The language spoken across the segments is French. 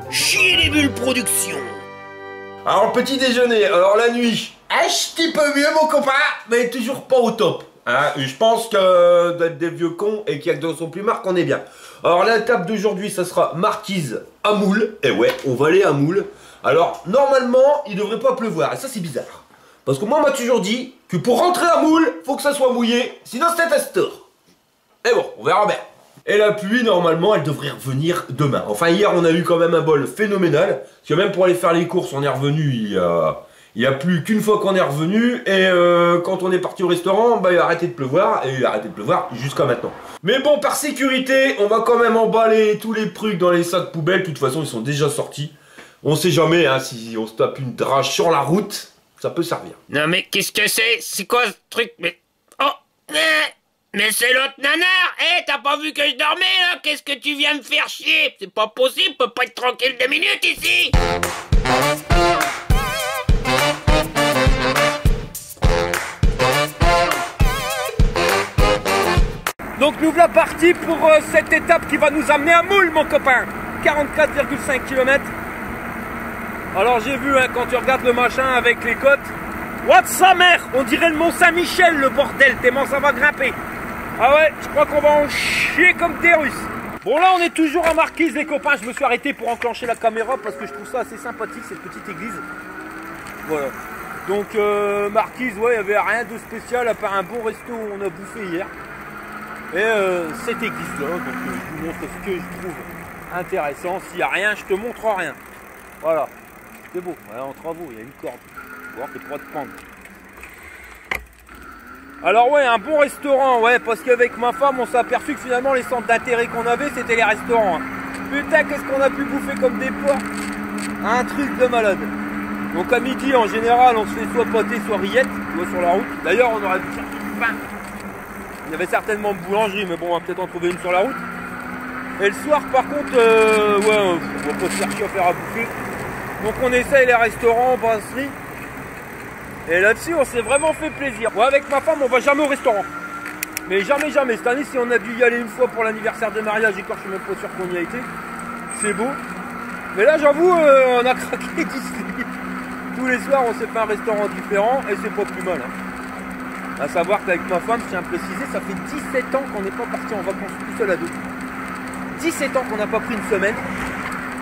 Chier les bulles production. Alors, petit déjeuner, alors la nuit, un petit peu mieux, mon copain, mais toujours pas au top. Hein, je pense que d'être des vieux cons et qu'il y a que dans son plumard qu'on est bien. Alors, la table d'aujourd'hui, ça sera marquise à moule. Et ouais, on va aller à moule. Alors, normalement, il devrait pas pleuvoir, et ça, c'est bizarre. Parce que moi, on m'a toujours dit que pour rentrer à moule, faut que ça soit mouillé, sinon c'est un store. Et bon, on verra bien. Et la pluie, normalement, elle devrait revenir demain. Enfin, hier, on a eu quand même un bol phénoménal. Parce que même pour aller faire les courses, on est revenu, il y a plus qu'une fois qu'on est revenu. Et quand on est parti au restaurant, bah, il a arrêté de pleuvoir. Et il a arrêté de pleuvoir jusqu'à maintenant. Mais bon, par sécurité, on va quand même emballer tous les trucs dans les sacs poubelles. De toute façon, ils sont déjà sortis. On sait jamais, hein, si on se tape une drache sur la route, ça peut servir. Non mais qu'est-ce que c'est? C'est quoi ce truc? Mais... Oh, mais c'est l'autre nanar. Eh, t'as pas vu que je dormais là? Qu'est-ce que tu viens me faire chier? C'est pas possible, peut pas être tranquille 2 minutes ici. Donc nous voilà partis pour cette étape qui va nous amener à Moule, mon copain. 44,5 km. Alors j'ai vu, hein, quand tu regardes le machin avec les côtes, what sa mère, on dirait le Mont Saint-Michel, le bordel, tellement ça va grimper. Ah ouais, je crois qu'on va en chier comme des Russes. Bon là on est toujours à Marquise les copains, je me suis arrêté pour enclencher la caméra parce que je trouve ça assez sympathique cette petite église. Voilà. Donc Marquise, ouais, il n'y avait rien de spécial à part un bon resto où on a bouffé hier. Et cette église là, donc je vous montre ce que je trouve intéressant. S'il n'y a rien, je te montre rien. Voilà. C'est beau, voilà, en travaux, il y a une corde. Tu vois, t'es pas de prendre. Alors ouais, un bon restaurant, ouais, parce qu'avec ma femme, on s'est aperçu que finalement les centres d'intérêt qu'on avait, c'était les restaurants. Hein. Putain, qu'est-ce qu'on a pu bouffer comme des porcs. Un truc de malade. Donc à midi, en général, on se fait soit pâté, soit rillettes, tu vois, sur la route. D'ailleurs, on aurait pu chercher du pain. Il y avait certainement une boulangerie, mais bon, on va peut-être en trouver une sur la route. Et le soir, par contre, ouais, on va pas se chercher à faire à bouffer. Donc on essaye les restaurants, brasseries. Et là-dessus, on s'est vraiment fait plaisir. Ouais, avec ma femme, on va jamais au restaurant. Mais jamais, jamais. Cette année, si on a dû y aller une fois pour l'anniversaire de mariage, et quand je suis même pas sûr qu'on y a été, c'est beau. Mais là, j'avoue, on a craqué Disney. Tous les soirs, on s'est fait un restaurant différent et c'est pas plus mal. Hein. À savoir qu'avec ma femme, je tiens à préciser, ça fait 17 ans qu'on n'est pas parti en vacances tout seul à deux. 17 ans qu'on n'a pas pris une semaine.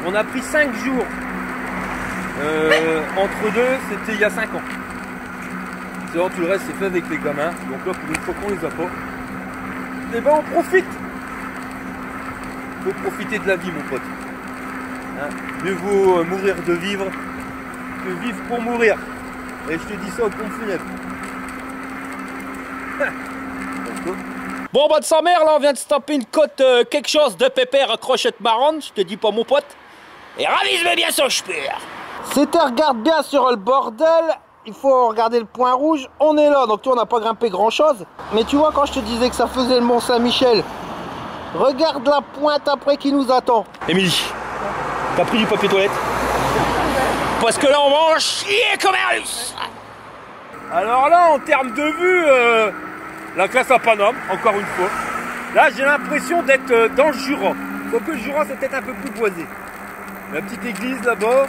On a pris 5 jours. Entre deux, c'était il y a 5 ans. Sinon, tout le reste, c'est fait avec les gamins. Donc là, pour une fois qu'on les a pas, et ben on profite. Faut profiter de la vie, mon pote. Hein, mieux vaut mourir de vivre que vivre pour mourir. Et je te dis ça au pompe funèbre. Bon, bah de sa mère, là, on vient de se taper une côte, quelque chose de pépère à crochette marronne. Je te dis pas, mon pote. Et ravise-le bien son chpur. Si tu regardes bien sur le bordel, il faut regarder le point rouge. On est là, donc tu vois, on n'a pas grimpé grand chose. Mais tu vois, quand je te disais que ça faisait le Mont Saint-Michel, regarde la pointe après qui nous attend. Émilie, t'as pris du papier toilette? Parce que là, on va en chier comme un russe. Alors là, en termes de vue, la classe à Paname, encore une fois. Là, j'ai l'impression d'être dans le Jura. Donc le Jura, c'est peut-être un peu plus boisé. La petite église là-bas,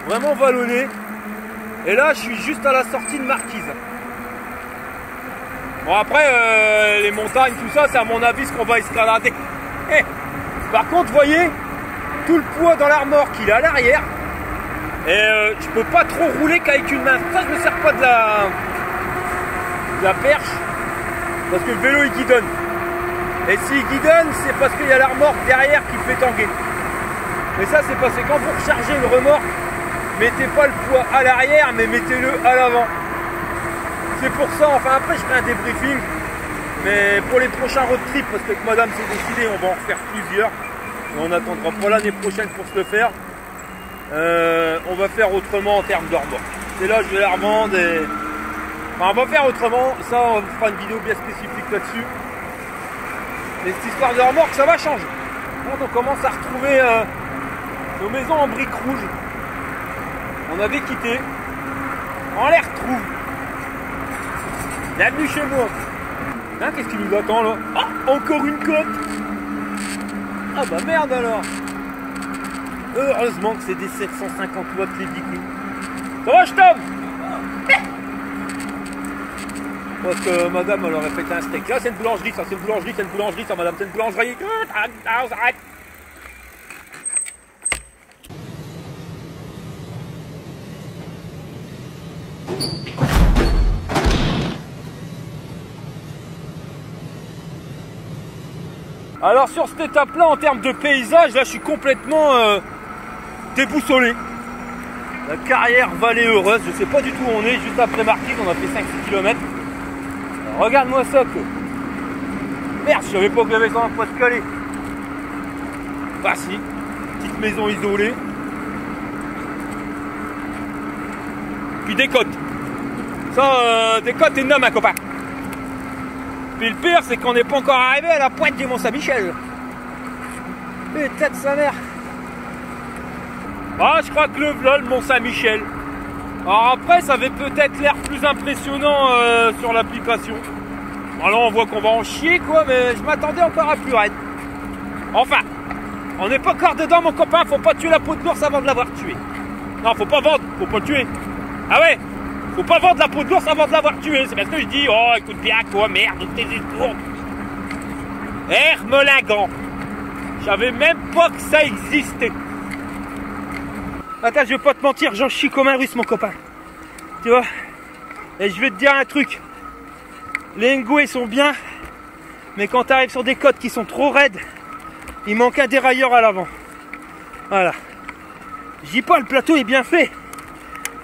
vraiment vallonnée. Et là, je suis juste à la sortie de Marquise. Bon, après, les montagnes, tout ça, c'est à mon avis ce qu'on va escalader. Par contre, vous voyez, tout le poids dans la remorque, il est à l'arrière. Et je peux pas trop rouler qu'avec une main. Ça, je me sers pas de la perche. Parce que le vélo, il guidonne. Et s'il guidonne, c'est parce qu'il y a la remorque derrière qui le fait tanguer. Mais ça, c'est parce que quand vous rechargez une remorque, mettez pas le poids à l'arrière, mais mettez-le à l'avant. C'est pour ça, enfin après je ferai un débriefing. Mais pour les prochains road trips, parce que madame s'est décidée, on va en refaire plusieurs. Et on n'attendra pas l'année prochaine pour se le faire. On va faire autrement en termes de remorque. C'est là, je vais la revendre et... Enfin, on va faire autrement. Ça, on fera une vidéo bien spécifique là-dessus. Mais cette histoire de remorque, ça va changer. On commence à retrouver nos maisons en briques rouges. On avait quitté. On les retrouve. Bienvenue chez moi. Hein, qu'est-ce qui nous attend là? Ah, encore une côte. Ah bah merde alors. Heureusement que c'est des 750 watts les bicous. Ça va, je tombe? Parce que madame, elle aurait fait un steak. Là, c'est une boulangerie, ça, c'est une boulangerie, c'est une boulangerie, ça, madame, c'est une boulangerie. Arrête. Alors sur cette étape-là, en termes de paysage, là je suis complètement déboussolé. La carrière vallée heureuse, je sais pas du tout où on est, juste après Marquise, on a fait 5-6 km. Regarde-moi ça quoi. Merde, je savais pas que j'avais ça en Pas-de-Calais. Bah si, petite maison isolée. Puis des côtes. Ça, des côtes énormes, copain. Puis le pire, c'est qu'on n'est pas encore arrivé à la pointe du Mont-Saint-Michel. Putain de sa mère. Ah, je crois que le Mont-Saint-Michel. Alors après, ça avait peut-être l'air plus impressionnant sur l'application. Alors on voit qu'on va en chier, quoi, mais je m'attendais encore à plus raide. Enfin, on n'est pas encore dedans, mon copain. Faut pas tuer la peau de l'ours avant de l'avoir tué. Non, faut pas vendre, faut pas le tuer. Ah ouais? Faut pas vendre la peau de l'ours avant de l'avoir tué. C'est parce que je dis, oh écoute bien quoi, merde, tes escourdes. Hermelingant. Je savais même pas que ça existait. Attends, je vais pas te mentir, j'en chie comme un russe, mon copain. Tu vois? Et je vais te dire un truc. Les ngoués sont bien, mais quand tu arrives sur des côtes qui sont trop raides, il manque un dérailleur à l'avant. Voilà. Je dis pas le plateau est bien fait.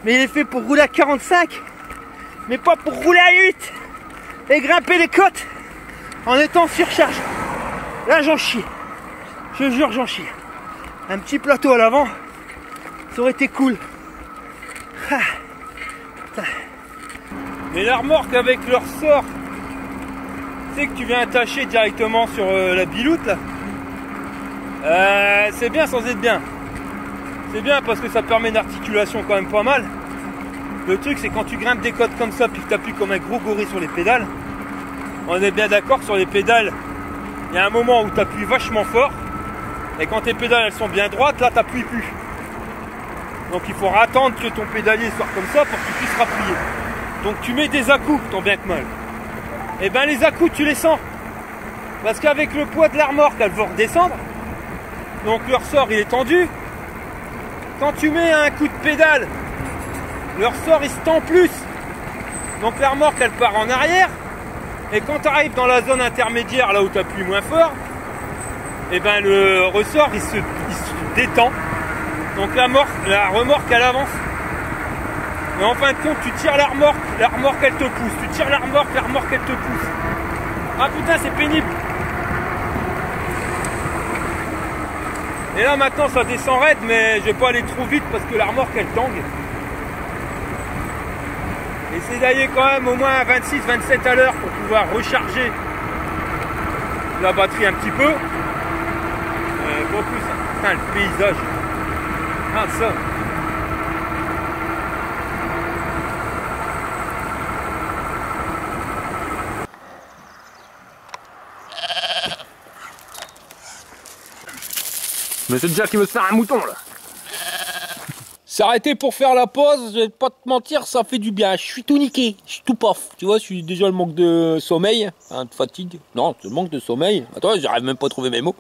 Mais il est fait pour rouler à 45, mais pas pour rouler à 8 et grimper les côtes en étant en surcharge. Là j'en chie, je jure j'en chie. Un petit plateau à l'avant, ça aurait été cool. Mais la remorque avec leur sort, tu sais que tu viens attacher directement sur la biloute là. C'est bien sans être bien. C'est bien parce que ça permet une articulation quand même pas mal. Le truc c'est quand tu grimpes des côtes comme ça puis que tu appuies comme un gros gorille sur les pédales. On est bien d'accord, sur les pédales, il y a un moment où tu appuies vachement fort. Et quand tes pédales elles sont bien droites, là tu n'appuies plus. Donc il faudra attendre que ton pédalier soit comme ça pour que tu puisses rappuyer. Donc tu mets des à-coups, tant bien que mal. Et ben les à-coups tu les sens. Parce qu'avec le poids de la remorque, elle va redescendre. Donc le ressort il est tendu. Quand tu mets un coup de pédale, le ressort il se tend plus. Donc la remorque elle part en arrière. Et quand tu arrives dans la zone intermédiaire, là où tu appuies moins fort, et ben le ressort il se détend. Donc la remorque elle avance. Mais en fin de compte tu tires la remorque elle te pousse. Tu tires la remorque elle te pousse. Ah putain c'est pénible. Et là maintenant ça descend raide, mais je vais pas aller trop vite parce que la remorque elle tangue. Essayez d'aller quand même au moins à 26-27 à l'heure pour pouvoir recharger la batterie un petit peu. Pas plus. Putain le paysage. Ah ça. Mais c'est déjà qui me sert un mouton là. S'arrêter pour faire la pause, je vais pas te mentir, ça fait du bien. Je suis tout niqué, je suis tout pof. Tu vois, je suis déjà le manque de sommeil, hein, de fatigue. Non, c'est le manque de sommeil. Attends, j'arrive même pas à trouver mes mots.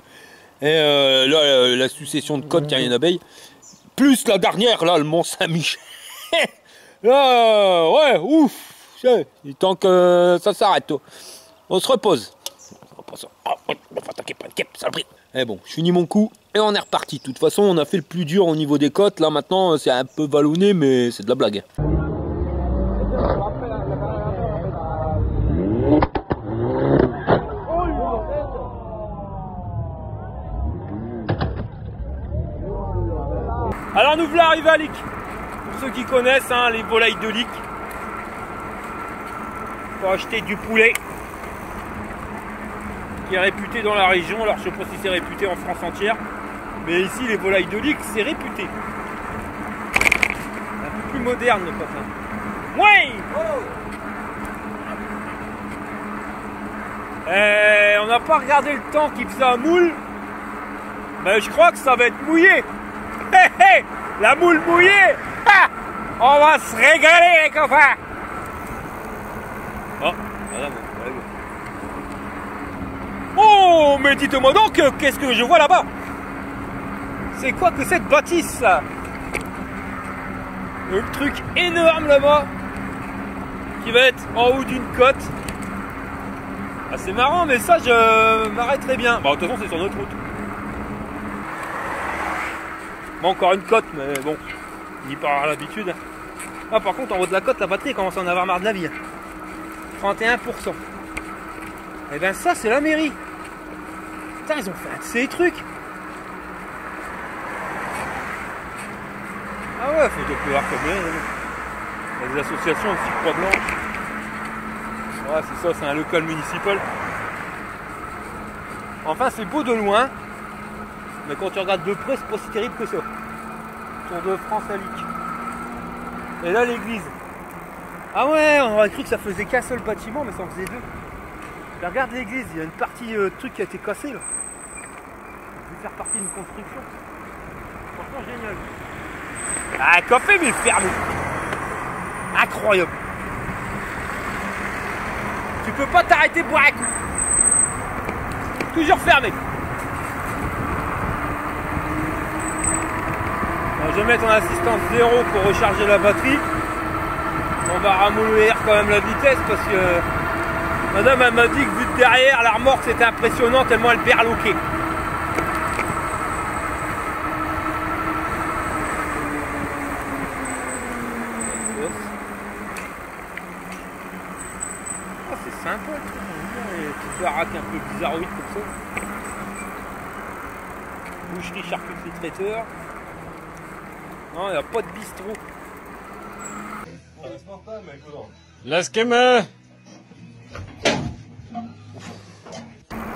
Et là, la succession de côtes qui a une abeille. Plus la dernière, là, le Mont-Saint-Michel. Là, ouais, ouf. Il est temps que ça s'arrête. On se repose. On va attaquer pas de cap, saloperie. Eh bon, je finis mon coup et on est reparti. De toute façon, on a fait le plus dur au niveau des côtes. Là, maintenant, c'est un peu vallonné, mais c'est de la blague. Alors, nous voilà arrivés à Lic. Pour ceux qui connaissent, hein, les volailles de Lic. Pour acheter du poulet. Qui est réputé dans la région, alors je sais pas si c'est réputé en France entière, mais ici les volailles de Lic c'est réputé. Un peu plus moderne le copain. Ouais on n'a pas regardé le temps qu'il faisait à moule, mais je crois que ça va être mouillé. Hé, la moule mouillée. Ah, on va se régaler les copains. Oh, madame, oh, mais dites-moi donc, qu'est-ce que je vois là-bas? C'est quoi que cette bâtisse là? Le truc énorme là-bas qui va être en haut d'une côte. Ah, c'est marrant, mais ça je m'arrêterai bien. Bon, de toute façon c'est sur notre route. Bon, encore une côte, mais bon, on y part à l'habitude. Ah, par contre en haut de la côte, la batterie commence à en avoir marre de la vie. 31%. Et ben ça c'est la mairie. Putain, ils ont fait un de ces trucs. Ah ouais, faut de pouvoir comme il y a des associations aussi Croix Blanche. Ouais, c'est ça, c'est un local municipal. Enfin, c'est beau de loin, mais quand tu regardes de près, c'est pas si terrible que ça. Tour de France à Lic. Et là, l'église. Ah ouais, on aurait cru que ça faisait qu'un seul bâtiment, mais ça en faisait deux. Mais regarde l'église, il y a une partie truc qui a été cassée là. Ça devait faire partie d'une construction. Franchement, génial. Ah, café, mais fermé. Incroyable. Tu peux pas t'arrêter pour un coup. Toujours fermé. Alors, je vais mettre en assistance 0 pour recharger la batterie. On va ramollir quand même la vitesse parce que madame elle m'a dit que vu de derrière la remorque c'était impressionnant tellement elle berloquait. Ah, c'est sympa le truc, les petites baraques un peu bizarroïdes comme ça. Boucherie, charcuterie, traiteur. Non, il n'y a pas de bistrot. Lass me.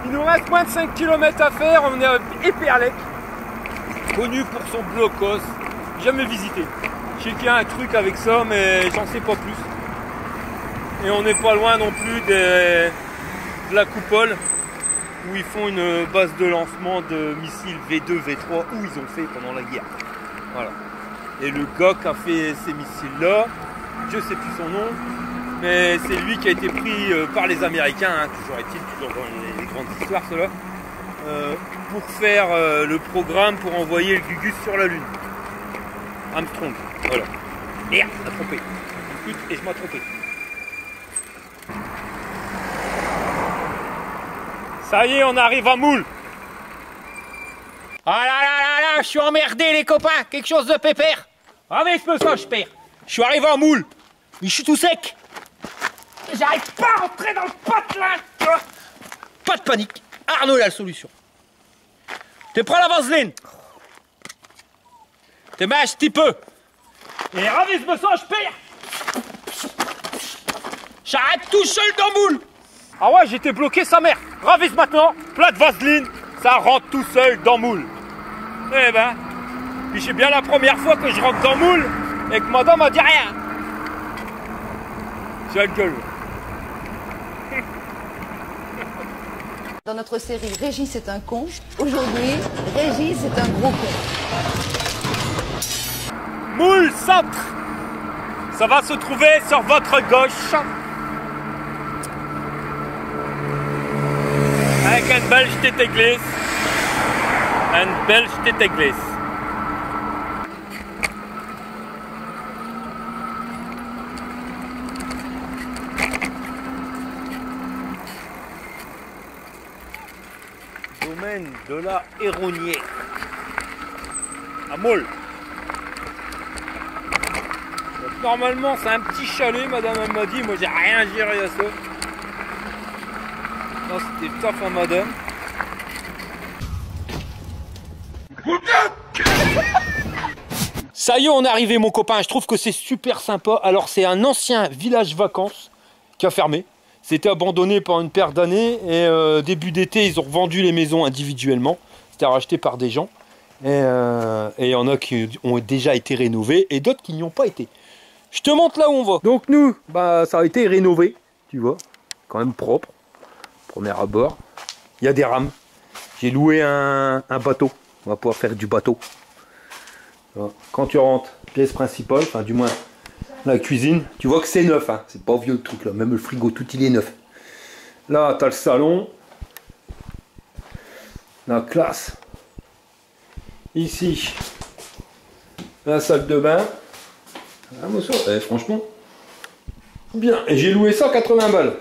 Il nous reste moins de 5 km à faire, on est à Éperlec, connu pour son blocos, jamais visité. Je sais qu'il y a un truc avec ça, mais j'en sais pas plus. Et on n'est pas loin non plus de la coupole, où ils font une base de lancement de missiles V2, V3, où ils ont fait pendant la guerre. Voilà. Et le gars qui a fait ces missiles-là, je sais plus son nom, mais c'est lui qui a été pris par les Américains, hein, toujours est-il, toujours dans les grandes histoires cela, pour faire le programme pour envoyer le Gugus sur la Lune. Armstrong, voilà. Merde, je m'ai trompé. Écoute, et je m'ai trompé. Ça y est, on arrive à Moule. Ah là là là là, je suis emmerdé les copains, quelque chose de pépère. Ah mais je me sens, je perds. Je suis arrivé à Moule, mais je suis tout sec. J'arrive pas à rentrer dans le patelin. Pas de panique, Arnaud il a la solution. Tu prends la vaseline. Tu mâches un petit peu. Et ravi, je me sens, je perds. J'arrête tout seul dans Moule. Ah ouais, j'étais bloqué sa mère. Ravise maintenant, plat de vaseline, ça rentre tout seul dans Moule. Eh ben, puis c'est bien la première fois que je rentre dans Moule et que madame m'a dit rien. C'est une gueule. Dans notre série Régis c'est un con, aujourd'hui, Régis c'est un gros con. Moule centre. Ça va se trouver sur votre gauche. Avec une belle petite église. Une belle petite église. Domaine de la Héronnière. À Moule. Normalement c'est un petit chalet, madame elle m'a dit, moi j'ai rien géré à ça. Non, c'était taf à madame. Ça y est, on est arrivé mon copain, je trouve que c'est super sympa. Alors c'est un ancien village vacances qui a fermé. C'était abandonné pendant une paire d'années et début d'été ils ont revendu les maisons individuellement. C'était racheté par des gens. Et il y en a qui ont déjà été rénovés et d'autres qui n'y ont pas été. Je te montre là où on va. Donc nous, bah ça a été rénové, tu vois, quand même propre. Premier abord. Il y a des rames. J'ai loué un bateau. On va pouvoir faire du bateau. Quand tu rentres, pièce principale, enfin du moins la cuisine, tu vois que c'est neuf, hein. C'est pas vieux le truc là, même le frigo, tout il est neuf. Là, tu as le salon, la classe. Ici, la salle de bain. Ah, bon, ça, franchement, bien. Et j'ai loué ça 80 balles.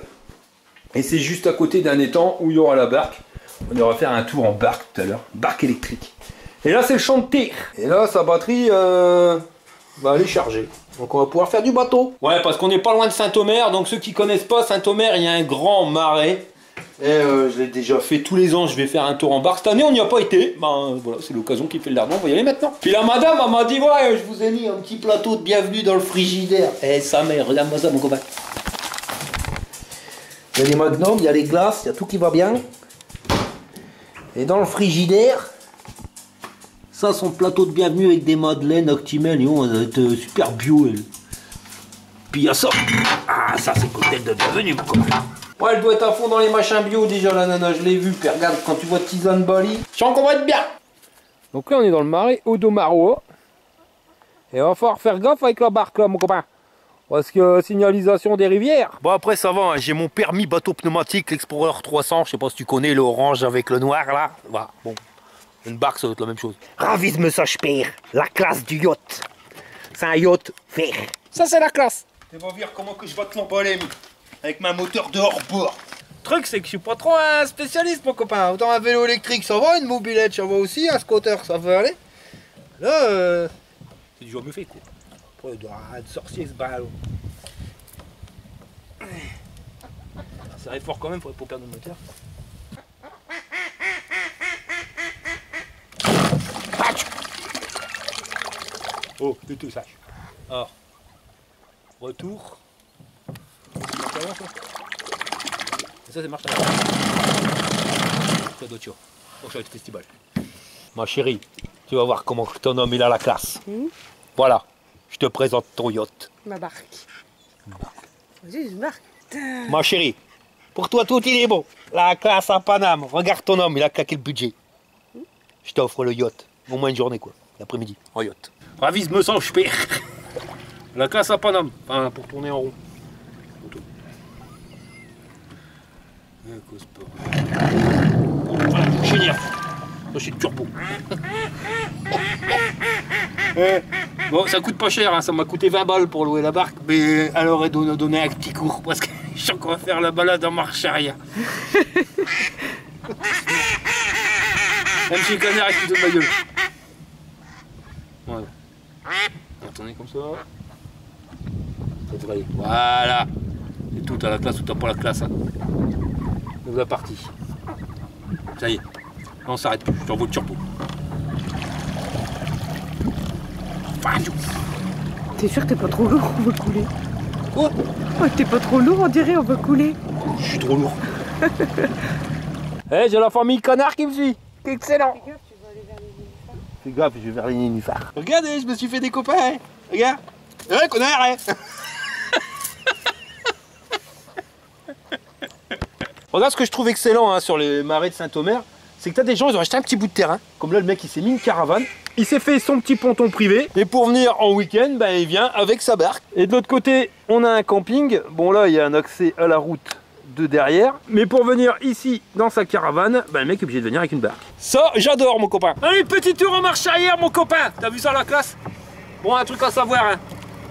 Et c'est juste à côté d'un étang où il y aura la barque. On ira faire un tour en barque tout à l'heure, barque électrique. Et là, c'est le champ de tir. Et là, sa batterie va aller charger. Donc on va pouvoir faire du bateau. Ouais, parce qu'on n'est pas loin de Saint-Omer. Donc ceux qui connaissent pas Saint-Omer, il y a un grand marais. Et je l'ai déjà fait tous les ans. Je vais faire un tour en barque. Cette année, on n'y a pas été. Ben voilà, c'est l'occasion qui fait le lardon. On va y aller maintenant. Puis la madame, elle m'a dit, ouais, je vous ai mis un petit plateau de bienvenue dans le frigidaire. Eh, sa mère, regarde-moi ça, mon copain. Il y a les magnums, il y a les glaces, il y a tout qui va bien. Et dans le frigidaire, ça, son plateau de bienvenue avec des madeleines, Octimel, et on va être super bio. Elle. Puis il y a ça. Ah, ça, c'est cocktail de bienvenue, mon copain. Ouais, elle doit être à fond dans les machins bio déjà, la nana, je l'ai vu. Puis regarde, quand tu vois tisane Bali, je sens qu'on va être bien. Donc là, on est dans le marais Odomaroa. Et on va falloir faire gaffe avec la barque, là, mon copain. Parce que signalisation des rivières. Bon, après, ça va, hein, j'ai mon permis bateau pneumatique, l'Explorer 300. Je sais pas si tu connais l'orange avec le noir, là. Voilà, bon. Une barque, ça doit être la même chose. Ravisme ça, je perds. La classe du yacht. C'est un yacht vert. Ça, c'est la classe. Tu vas voir comment que je vais te l'emballer, avec ma moteur de hors-bord. Le truc, c'est que je suis pas trop un spécialiste, mon copain. Autant un vélo électrique, ça va, une mobilette, ça va aussi, un scooter, ça peut aller. Là, c'est du jour mieux fait, quoi. Après, il doit être sorcier, ce ballon. Ça arrive fort quand même, faudrait pas perdre le moteur. Oh, du tout sage. Alors, retour. Ça, c'est marche arrière. Ça doit être chaud. Oh, ça va être festival. Ma chérie, tu vas voir comment ton homme il a la classe. Voilà, je te présente ton yacht. Ma barque. Vas-y, une barque. Ma chérie, pour toi tout il est bon. La classe à Paname. Regarde ton homme, il a claqué le budget. Je t'offre le yacht. Au moins une journée, quoi. L'après-midi, en yacht. Ravise me sens, je perds. La classe à Paname. Enfin, pour tourner en rond. Génial. Ça, c'est turbo. Bon, ça coûte pas cher, hein. Ça m'a coûté 20 balles pour louer la barque, mais elle aurait donné un petit cours parce que je sens qu'on va faire la balade en marche arrière. Même si le canard est de ma gueule. Voilà. Attendez comme ça. Ça devrait aller. Voilà. C'est tout, t'as la classe ou t'as pas la classe. Hein. Donc la partie. Ça y est. Non, on s'arrête plus. Je t'envoie le turbo. T'es sûr que t'es pas trop lourd, on va couler. Quoi? Oh, t'es pas trop lourd, on dirait, on va couler. Je suis trop lourd. Eh, j'ai la famille canard qui me suit. Excellent. Fais gaffe, je vais vers les nénuphars. Regardez, je me suis fait des copains. Hein. Regarde. Ouais, connard, hein. Regarde ce que je trouve excellent hein, sur les marais de Saint-Omer. C'est que t'as des gens, ils ont acheté un petit bout de terrain. Comme là, le mec, il s'est mis une caravane. Il s'est fait son petit ponton privé. Et pour venir en week-end, ben, il vient avec sa barque. Et de l'autre côté, on a un camping. Bon, là, il y a un accès à la route de derrière. Mais pour venir ici, dans sa caravane, ben, le mec est obligé de venir avec une barque. Ça, j'adore, mon copain. Allez, petit tour en marche arrière, mon copain. T'as vu ça, la classe? Bon, un truc à savoir, hein.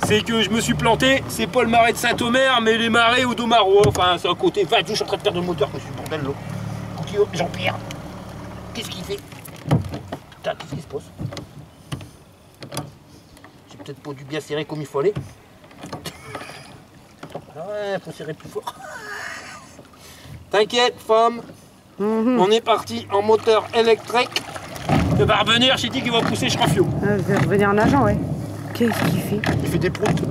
C'est que je me suis planté. C'est pas le marais de Saint-Omer, mais les marais Odomaroa. Enfin, c'est à côté. Enfin, je suis en train de perdre le moteur, je suis bordel, là. Jean-Pierre. Qu'est-ce qu'il fait? Putain, qu'est-ce qui se passe? J'ai peut-être pas dû bien serrer comme il fallait. Ah ouais, faut serrer plus fort. T'inquiète, femme. On est parti en moteur électrique. Il va revenir, j'ai dit qu'il va pousser, je refio. Il va revenir en nageant, ouais. Qu'est-ce qu'il fait? Il fait des proutes.